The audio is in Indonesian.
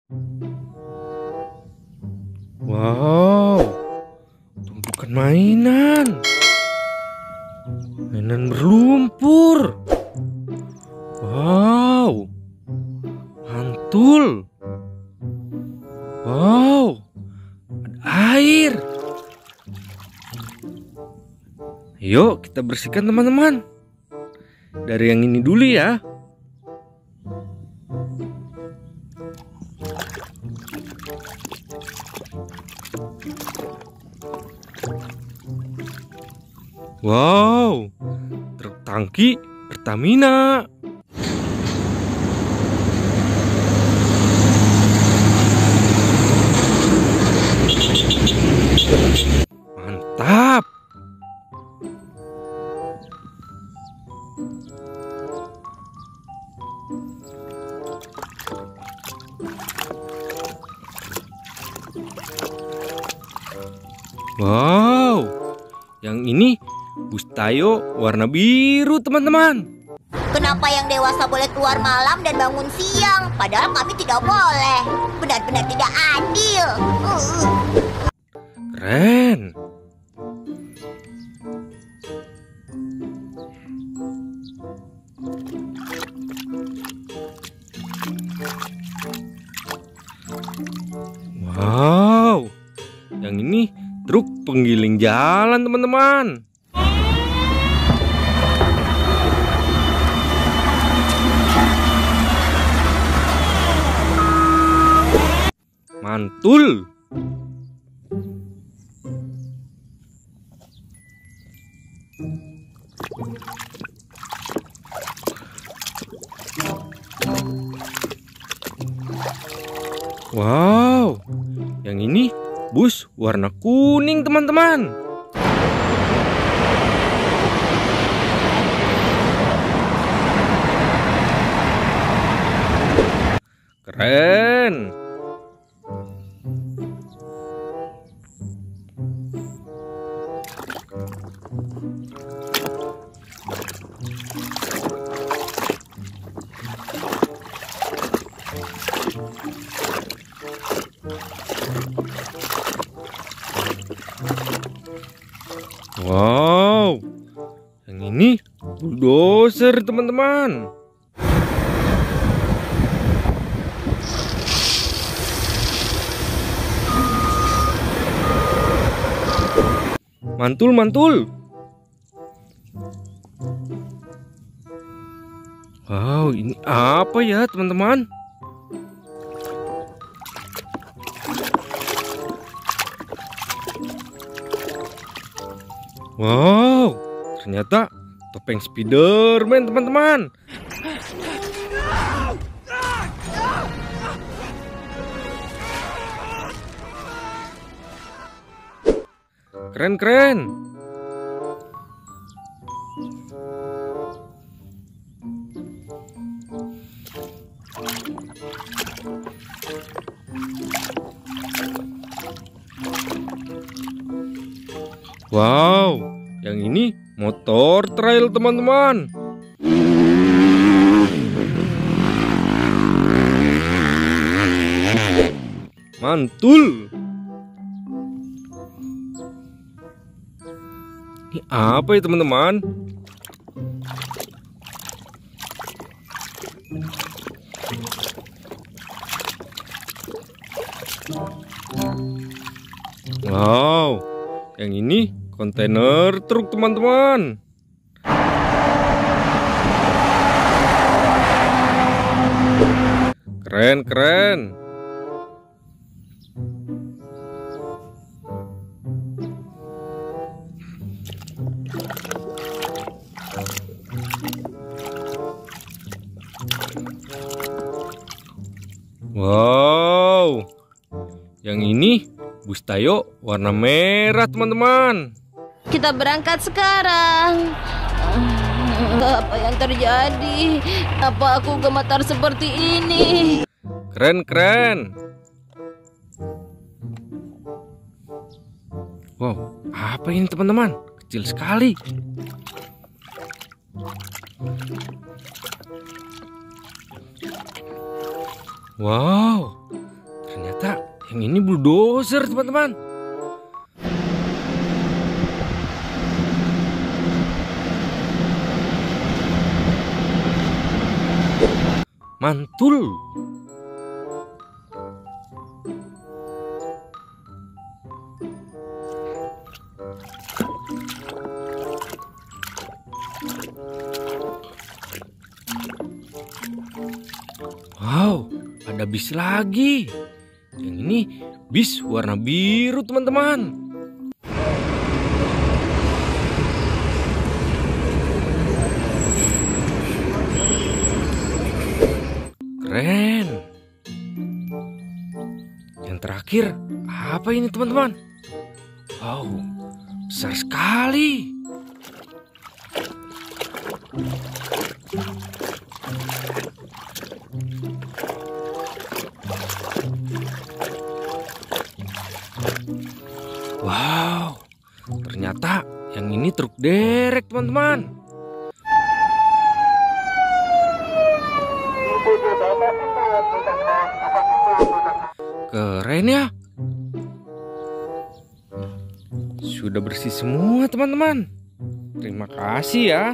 Wow, tumpukan mainan. Mainan berlumpur. Wow, mantul. Wow, ada air. Yuk kita bersihkan teman-teman. Dari yang ini dulu ya. Wow, truk tangki Pertamina. Mantap. Wow, yang ini bus Tayo warna biru teman-teman. Kenapa yang dewasa boleh keluar malam dan bangun siang, padahal kami tidak boleh? Benar-benar tidak adil. Keren. Wow, yang ini truk penggiling jalan teman-teman. Mantul. Wow, yang ini bus warna kuning teman-teman. Keren. Wow, yang ini bulldozer teman-teman. Mantul, mantul. Wow, ini apa ya teman-teman? Wow, ternyata topeng Spiderman teman-teman. Keren-keren. Wow, yang ini motor trail teman-teman. Mantul. Ini apa ya teman-teman? Wow, yang ini kontainer truk teman-teman. Keren, keren. Wow, yang ini bus Tayo warna merah teman-teman. Kita berangkat sekarang. Apa yang terjadi? Apa aku gemetar seperti ini? Keren, keren. Wow, apa ini teman-teman? Kecil sekali. Wow, Yang ini bulldozer, teman-teman. Mantul. Wow, ada bis lagi. Yang ini bis warna biru, teman-teman. Keren. Yang terakhir, apa ini, teman-teman? Wow, besar sekali. Wow, ternyata yang ini truk derek, teman-teman. Keren ya. Sudah bersih semua, teman-teman. Terima kasih ya.